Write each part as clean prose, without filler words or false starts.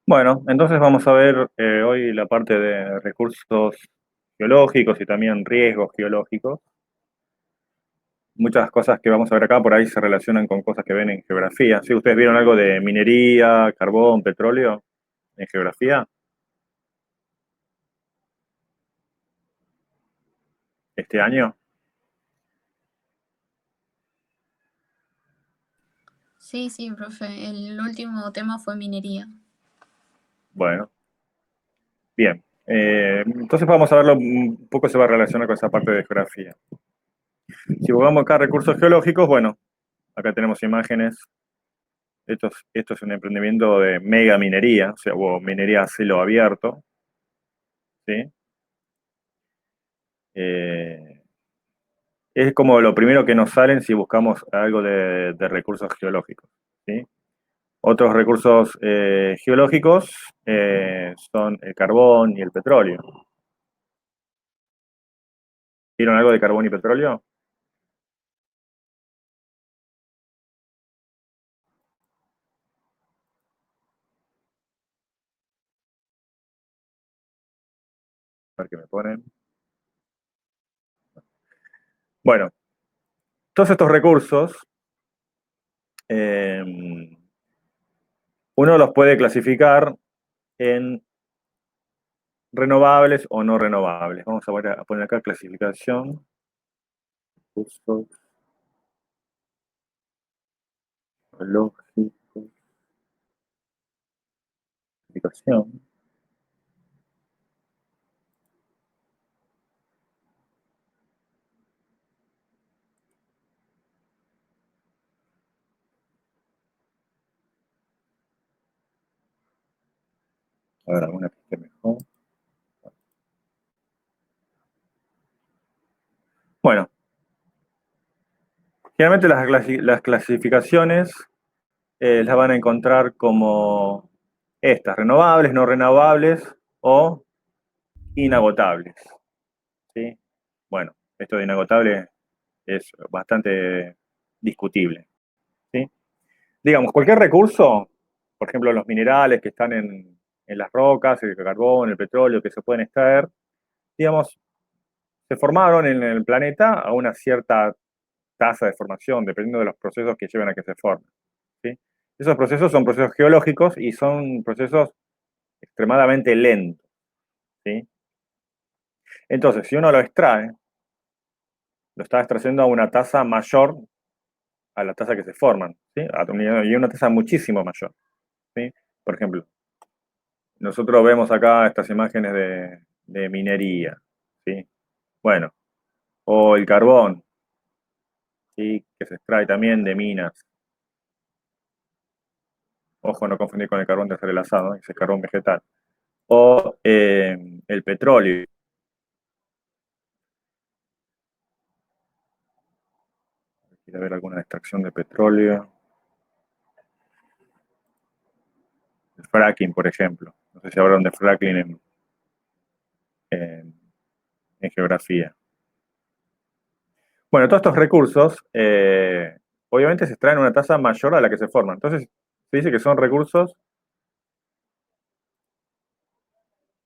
Bueno, entonces vamos a ver hoy la parte de recursos geológicos y también riesgos geológicos. Muchas cosas que vamos a ver acá por ahí se relacionan con cosas que ven en geografía. ¿Sí? ¿Ustedes vieron algo de minería, carbón, petróleo en geografía este año? Sí, sí, profe. El último tema fue minería. Bueno, bien. Entonces vamos a verlo un poco se va a relacionar con esa parte de geografía. Si buscamos acá recursos geológicos, bueno, acá tenemos imágenes. Esto es un emprendimiento de mega minería, o sea, o minería a cielo abierto, ¿sí? Eh, es como lo primero que nos salen si buscamos algo de recursos geológicos, ¿sí? Otros recursos geológicos son el carbón y el petróleo. ¿Vieron algo de carbón y petróleo? A ver qué me ponen. Bueno, todos estos recursos, eh, uno los puede clasificar en renovables o no renovables. Vamos a poner acá clasificación, recursos geológicos, clasificación. A ver, alguna que esté mejor. Bueno, generalmente las clasificaciones las van a encontrar como estas, renovables, no renovables o inagotables, ¿sí? Bueno, esto de inagotable es bastante discutible, ¿sí? Digamos, cualquier recurso, por ejemplo, los minerales que están en las rocas, el carbón, el petróleo que se pueden extraer, digamos, se formaron en el planeta a una cierta tasa de formación, dependiendo de los procesos que lleven a que se formen, ¿sí? Esos procesos son procesos geológicos y son procesos extremadamente lentos, ¿sí? Entonces, si uno lo extrae, lo está extrayendo a una tasa mayor a la tasa que se forman, ¿sí? Y una tasa muchísimo mayor, ¿sí? Por ejemplo, nosotros vemos acá estas imágenes de minería, ¿sí? Bueno, o el carbón, ¿sí? Que se extrae también de minas. Ojo, no confundir con el carbón desenlazado, ese es carbón vegetal. O el petróleo. Quiero ver alguna extracción de petróleo. El fracking, por ejemplo. No sé si hablaron de fracking en- en geografía. Bueno, todos estos recursos obviamente se extraen a una tasa mayor a la que se forman. Entonces, se dice que son recursos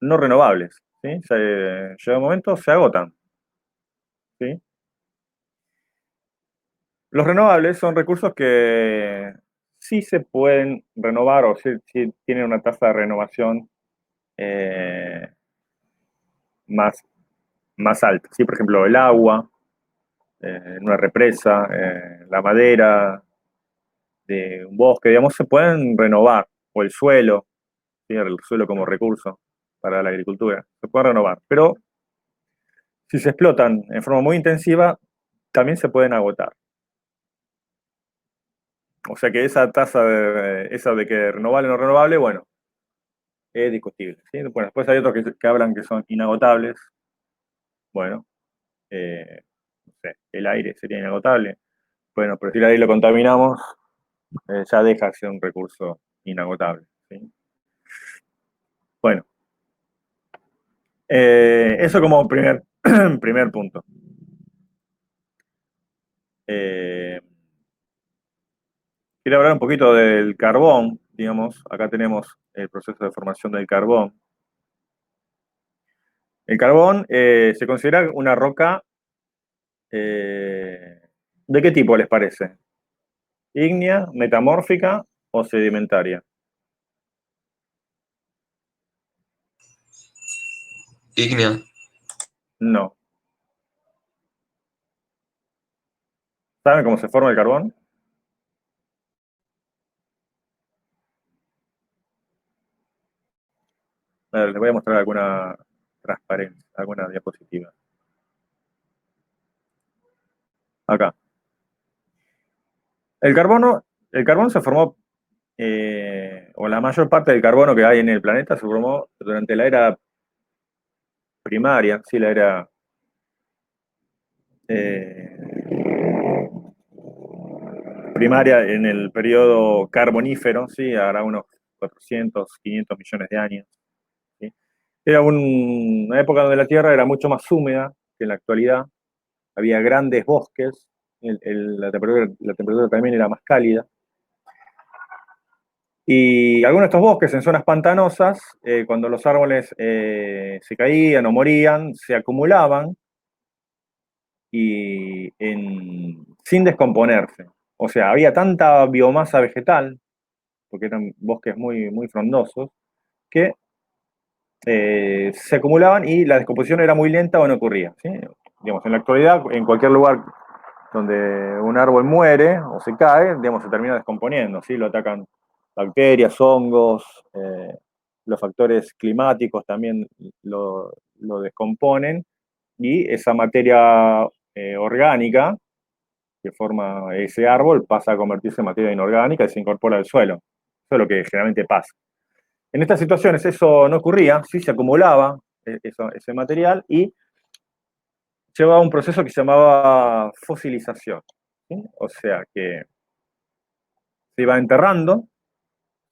no renovables, ¿sí? Llega un momento, se agotan, ¿sí? Los renovables son recursos que sí se pueden renovar o sí tienen una tasa de renovación eh, más, más alta, ¿sí? Por ejemplo, el agua, en una represa, la madera de un bosque, digamos, se pueden renovar, o el suelo, ¿sí? El suelo como recurso para la agricultura, se puede renovar, pero si se explotan en forma muy intensiva, también se pueden agotar. O sea que esa de que renovable o no renovable, bueno, es discutible, ¿sí? Bueno, después hay otros que hablan que son inagotables. Bueno, no sé, el aire sería inagotable. Bueno, pero si el aire lo contaminamos, ya deja de ser un recurso inagotable, ¿sí? Bueno, eso como primer punto. Eh, Quiero hablar un poquito del carbón. digamos, acá tenemos el proceso de formación del carbón. El carbón se considera una roca, ¿de qué tipo les parece? ¿Ígnea, metamórfica o sedimentaria? Ígnea. No. ¿Saben cómo se forma el carbón? A ver, les voy a mostrar alguna transparencia, alguna diapositiva. Acá. El carbón se formó, o la mayor parte del carbono que hay en el planeta se formó durante la era primaria, sí, la era primaria en el periodo carbonífero, sí, hará unos 400, 500 millones de años. ¿Sí? Era una época donde la Tierra era mucho más húmeda que en la actualidad, había grandes bosques, la temperatura también era más cálida. Y algunos de estos bosques en zonas pantanosas, cuando los árboles se caían o morían, se acumulaban sin descomponerse. O sea, había tanta biomasa vegetal, porque eran bosques muy, muy frondosos, que se acumulaban y la descomposición era muy lenta o no ocurría. ¿Sí? Digamos, en la actualidad, en cualquier lugar donde un árbol muere o se cae, digamos, se termina descomponiendo, ¿sí? Lo atacan bacterias, hongos, los factores climáticos también lo descomponen, y esa materia orgánica que forma ese árbol pasa a convertirse en materia inorgánica y se incorpora al suelo. Eso es lo que generalmente pasa. En estas situaciones eso no ocurría, sí se acumulaba ese material y llevaba un proceso que se llamaba fosilización. ¿Sí? O sea que se iba enterrando,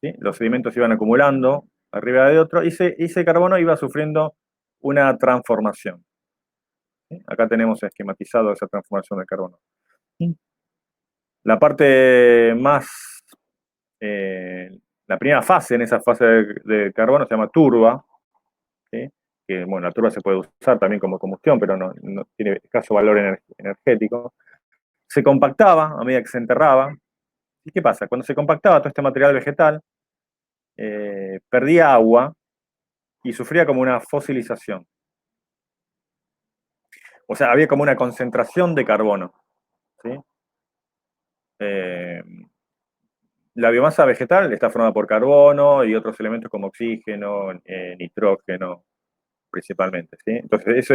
¿sí? Los sedimentos se iban acumulando arriba de otro y ese carbono iba sufriendo una transformación. ¿Sí? Acá tenemos esquematizado esa transformación del carbono. ¿Sí? La parte más, la primera fase en esa fase de carbono se llama turba, ¿sí? Que bueno, la turba se puede usar también como combustión, pero no tiene escaso valor energético. Se compactaba a medida que se enterraba. ¿Y qué pasa? Cuando se compactaba todo este material vegetal, perdía agua y sufría como una fosilización. O sea, había como una concentración de carbono. ¿Sí? Eh, la biomasa vegetal está formada por carbono y otros elementos como oxígeno, nitrógeno, principalmente. ¿Sí? Entonces,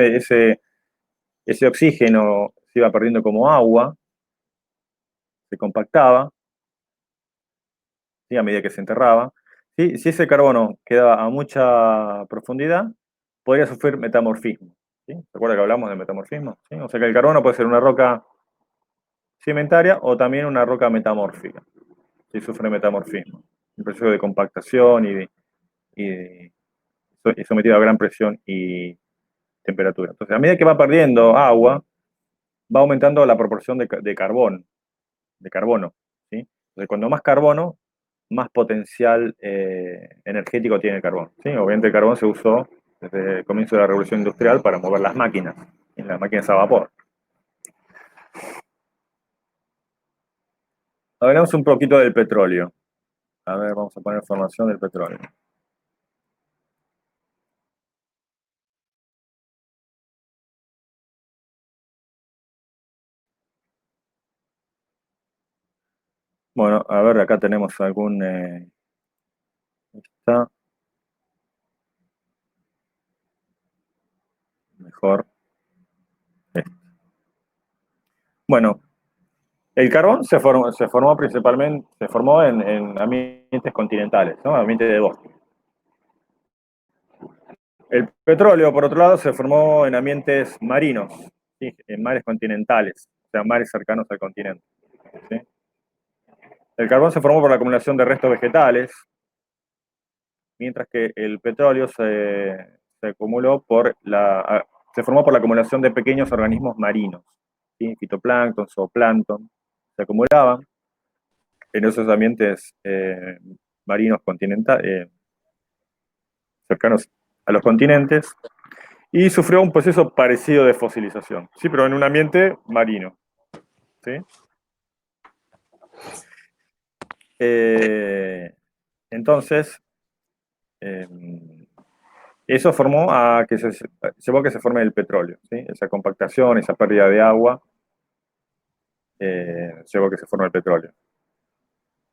ese oxígeno se iba perdiendo como agua, se compactaba, ¿sí? A medida que se enterraba. ¿Sí? Si ese carbono quedaba a mucha profundidad, podría sufrir metamorfismo. ¿Sí? ¿Se acuerda que hablamos de metamorfismo? ¿Sí? O sea que el carbono puede ser una roca sedimentaria o también una roca metamórfica, si sufre metamorfismo. Un proceso de compactación y sometido a gran presión y temperatura. Entonces, a medida que va perdiendo agua, va aumentando la proporción de carbono. ¿Sí? Entonces, cuando más carbono, más potencial energético tiene el carbón. ¿Sí? Obviamente el carbón se usó desde el comienzo de la revolución industrial para mover las máquinas, en las máquinas a vapor. Hablamos un poquito del petróleo. A ver, vamos a poner información del petróleo. Bueno, a ver, acá tenemos algún... está mejor. Bueno, el carbón se formó principalmente, se formó en ambientes continentales, ¿no? Ambientes de bosque. El petróleo, por otro lado, se formó en ambientes marinos, ¿sí? En mares continentales, o sea, mares cercanos al continente. ¿Sí? El carbón se formó por la acumulación de restos vegetales, mientras que el petróleo se formó por la acumulación de pequeños organismos marinos, ¿sí? Fitoplancton, zooplancton, se acumulaban en esos ambientes marinos cercanos a los continentes, y sufrió un proceso parecido de fosilización, ¿sí? Pero en un ambiente marino, ¿sí? Entonces, eh, eso llevó a que se forme el petróleo, ¿sí? Esa compactación, esa pérdida de agua, llevó a que se forme el petróleo.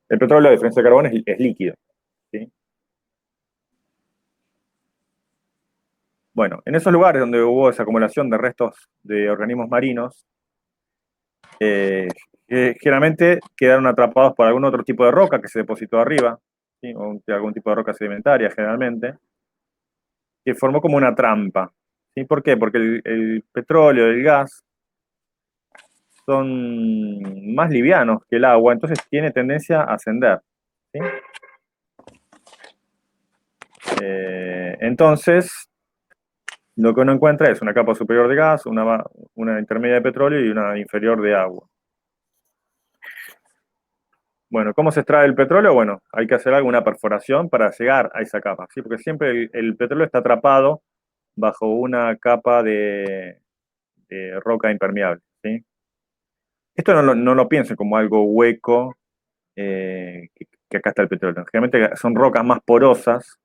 El petróleo, a diferencia del carbón, es líquido, ¿sí? Bueno, en esos lugares donde hubo esa acumulación de restos de organismos marinos, eh, generalmente quedaron atrapados por algún otro tipo de roca que se depositó arriba, ¿sí? O algún tipo de roca sedimentaria generalmente, que formó como una trampa. ¿Sí? ¿Por qué? Porque el petróleo, el gas, son más livianos que el agua, entonces tiene tendencia a ascender. ¿Sí? Entonces, lo que uno encuentra es una capa superior de gas, una intermedia de petróleo y una inferior de agua. Bueno, ¿cómo se extrae el petróleo? Bueno, hay que hacer alguna perforación para llegar a esa capa, ¿sí? Porque siempre el petróleo está atrapado bajo una capa de roca impermeable, ¿sí? Esto no lo piensen como algo hueco, que acá está el petróleo. Generalmente son rocas más porosas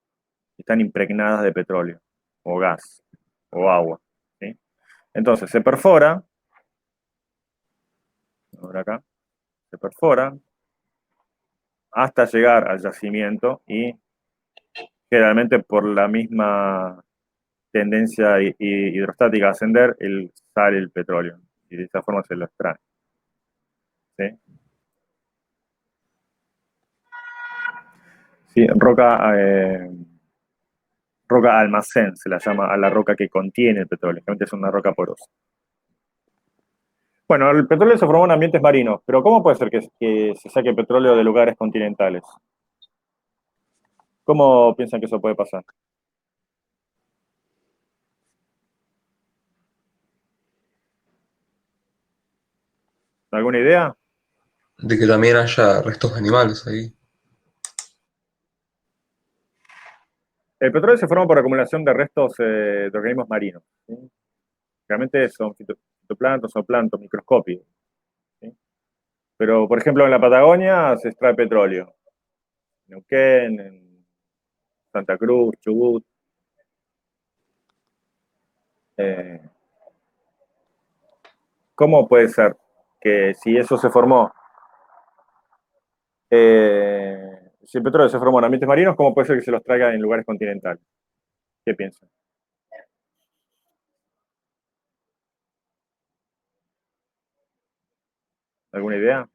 que están impregnadas de petróleo, o gas, o agua, ¿sí? Entonces se perfora, ahora acá, se perfora hasta llegar al yacimiento y generalmente por la misma tendencia hidrostática a ascender, sale el petróleo y de esa forma se lo extrae, ¿sí? Sí, roca almacén se la llama a la roca que contiene el petróleo, realmente es una roca porosa. Bueno, el petróleo se formó en ambientes marinos, pero ¿cómo puede ser que se saque petróleo de lugares continentales? ¿Cómo piensan que eso puede pasar? ¿Alguna idea? De que también haya restos de animales ahí. El petróleo se forma por acumulación de restos de organismos marinos, ¿sí? Realmente son fitoplancton, zooplancton, microscópicos, ¿sí? Pero, por ejemplo, en la Patagonia se extrae petróleo. En Neuquén, en Santa Cruz, Chubut. Eh, ¿Cómo puede ser que si eso se formó, si el petróleo se formó en ambientes marinos, cómo puede ser que se los traiga en lugares continentales? ¿Qué piensan? ¿Alguna idea?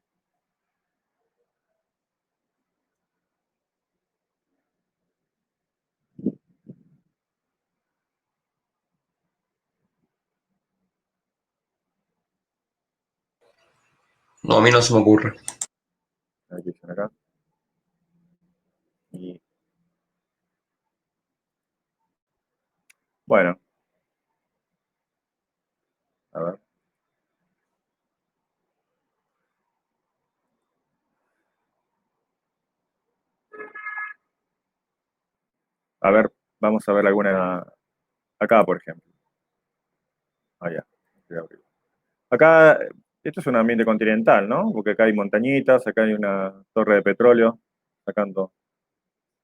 No, a mí no se me ocurre. Aquí dicen acá. Y, bueno, a ver. A ver, vamos a ver alguna. Acá, por ejemplo. Allá. Acá, esto es un ambiente continental, ¿no? Porque acá hay montañitas, acá hay una torre de petróleo, sacando,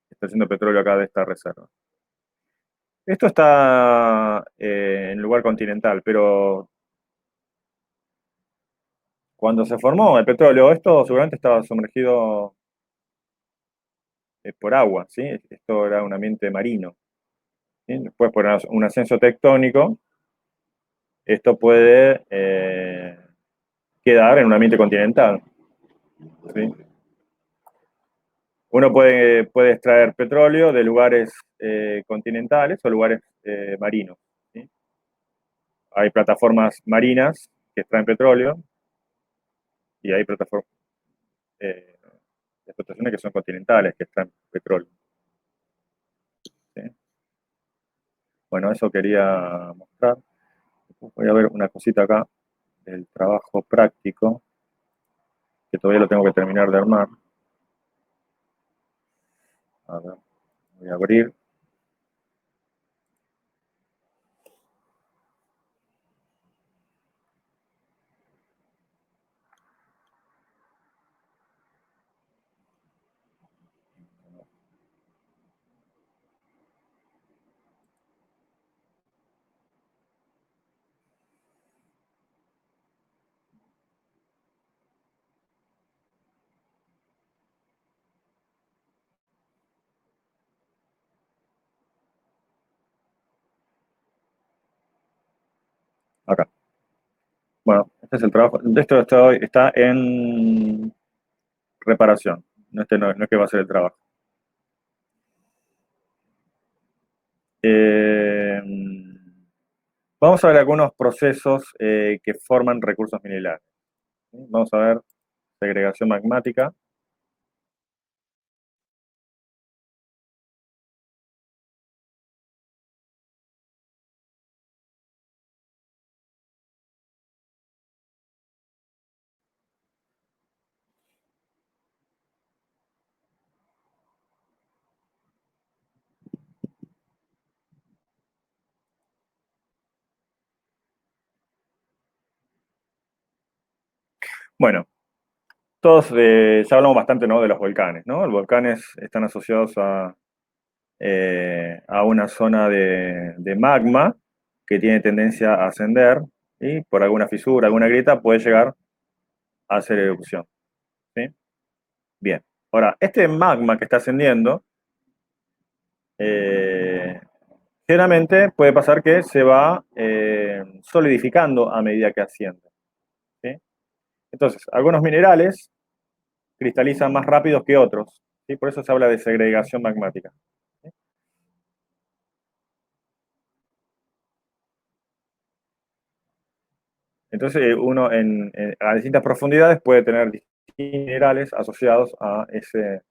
está haciendo petróleo acá de esta reserva. Esto está en lugar continental, pero cuando se formó el petróleo, esto seguramente estaba sumergido por agua, ¿sí? Esto era un ambiente marino, ¿sí? Después, por un ascenso tectónico, esto puede quedar en un ambiente continental, ¿sí? Uno puede extraer petróleo de lugares continentales o lugares marinos, ¿sí? Hay plataformas marinas que extraen petróleo y hay plataformas eh, de explotaciones que son continentales que extraen petróleo, ¿sí? Bueno, eso quería mostrar. Voy a ver una cosita acá del trabajo práctico, que todavía lo tengo que terminar de armar. A ver, voy a abrir. Acá. Bueno, este es el trabajo. Esto está en reparación. No es que va a ser el trabajo. Eh, Vamos a ver algunos procesos que forman recursos minerales. ¿Sí? Vamos a ver segregación magmática. Bueno, todos ya hablamos bastante, ¿no?, de los volcanes, ¿no? Los volcanes están asociados a una zona de magma que tiene tendencia a ascender y por alguna fisura, alguna grieta puede llegar a hacer erupción. ¿Sí? Bien. Ahora, este magma que está ascendiendo, eh, generalmente puede pasar que se va solidificando a medida que asciende. ¿Sí? Entonces, algunos minerales cristalizan más rápido que otros. ¿Sí? Por eso se habla de segregación magmática. ¿Sí? Entonces, uno a distintas profundidades puede tener distintos minerales asociados a ese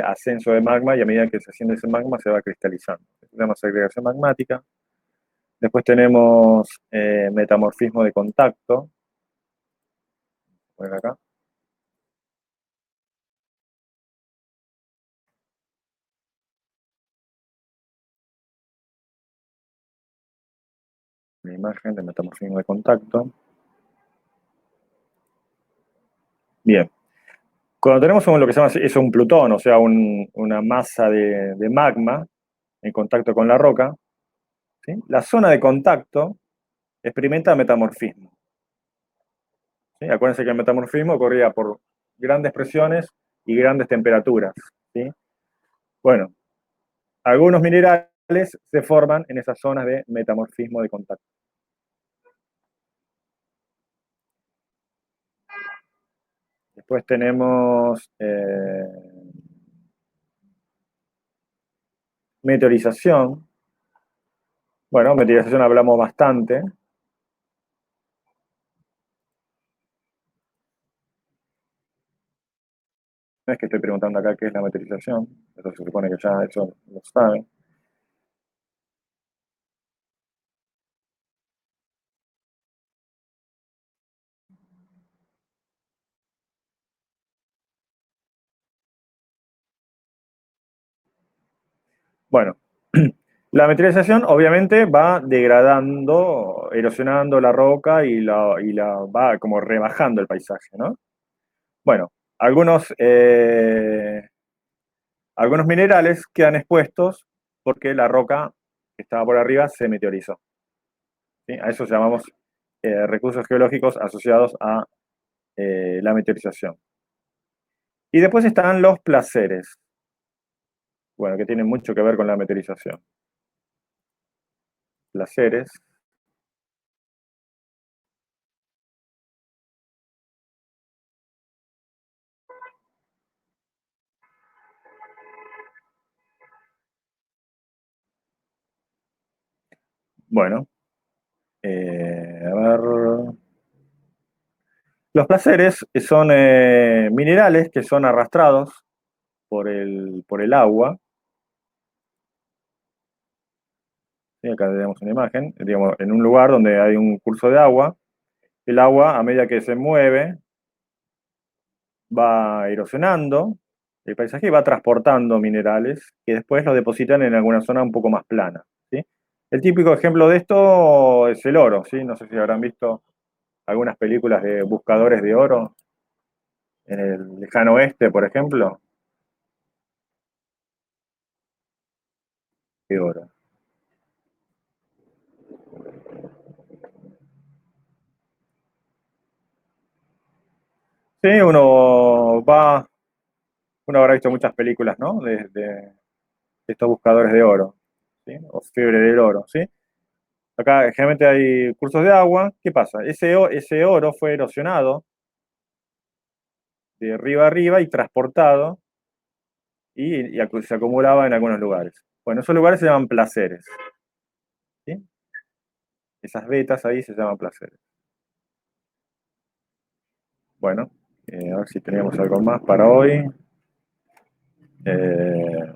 ascenso de magma y a medida que se asciende ese magma se va cristalizando. Se llama segregación magmática. Después tenemos metamorfismo de contacto. Voy a poner acá. Una imagen de metamorfismo de contacto. Bien. Cuando tenemos lo que se llama es un plutón, o sea, una masa de magma en contacto con la roca, ¿sí? La zona de contacto experimenta metamorfismo. ¿Sí? Acuérdense que el metamorfismo ocurría por grandes presiones y grandes temperaturas. ¿Sí? Bueno, algunos minerales se forman en esas zonas de metamorfismo de contacto. Después tenemos meteorización. Bueno, meteorización hablamos bastante. No es que estoy preguntando acá qué es la meteorización, eso se supone que ya eso lo saben. Bueno, la meteorización obviamente va degradando, erosionando la roca y la va como rebajando el paisaje, ¿no? Bueno, algunos minerales quedan expuestos porque la roca que estaba por arriba se meteorizó. ¿Sí? A eso llamamos recursos geológicos asociados a la meteorización. Y después están los placeres, bueno, que tienen mucho que ver con la meteorización. Placeres. Bueno, a ver. Los placeres son minerales que son arrastrados por el agua. ¿Sí? Acá tenemos una imagen, digamos, en un lugar donde hay un curso de agua. El agua, a medida que se mueve, va erosionando el paisaje va transportando minerales que después los depositan en alguna zona un poco más plana, ¿sí? El típico ejemplo de esto es el oro, ¿sí? No sé si habrán visto algunas películas de buscadores de oro en el lejano oeste, por ejemplo. De oro. Sí, uno habrá visto muchas películas, ¿no? De estos buscadores de oro, ¿sí? O fiebre del oro, ¿sí? Acá generalmente hay cursos de agua. ¿Qué pasa? Ese oro fue erosionado de arriba a arriba y transportado y se acumulaba en algunos lugares. Bueno, esos lugares se llaman placeres, ¿sí? Esas vetas ahí se llaman placeres. Bueno, a ver si teníamos algo más para hoy. Eh,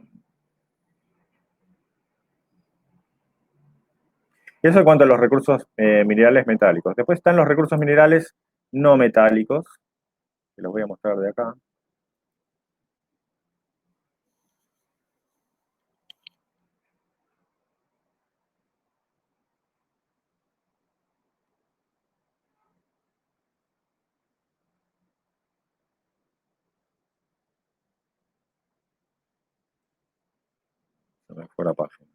Eso en cuanto a los recursos minerales metálicos. Después están los recursos minerales no metálicos, que los voy a mostrar de acá. Se me fue la página.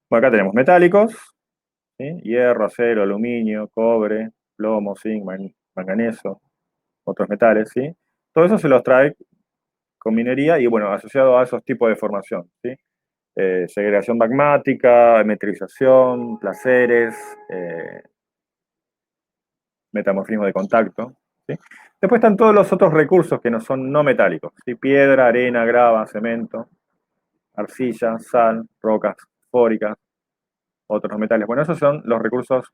Bueno, acá tenemos metálicos, ¿sí? Hierro, acero, aluminio, cobre, plomo, zinc, manganeso, otros metales, ¿sí? Todo eso se los trae con minería y, bueno, asociado a esos tipos de formación, ¿sí? Segregación magmática, metrización, placeres, metamorfismo de contacto, ¿sí? Después están todos los otros recursos que no son no metálicos, ¿sí? Piedra, arena, grava, cemento, arcilla, sal, rocas fósforicas, otros metales. Bueno, esos son los recursos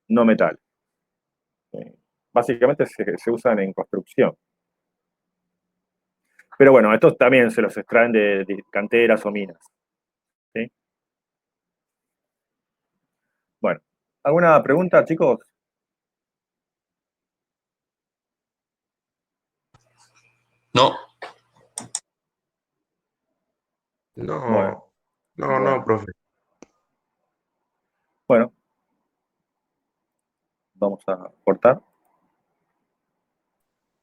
no metales. Básicamente se usan en construcción. Pero bueno, estos también se los extraen de canteras o minas, ¿sí? Bueno, ¿alguna pregunta, chicos? No, Bueno, No, no, no, bueno, profe. bueno, vamos a cortar.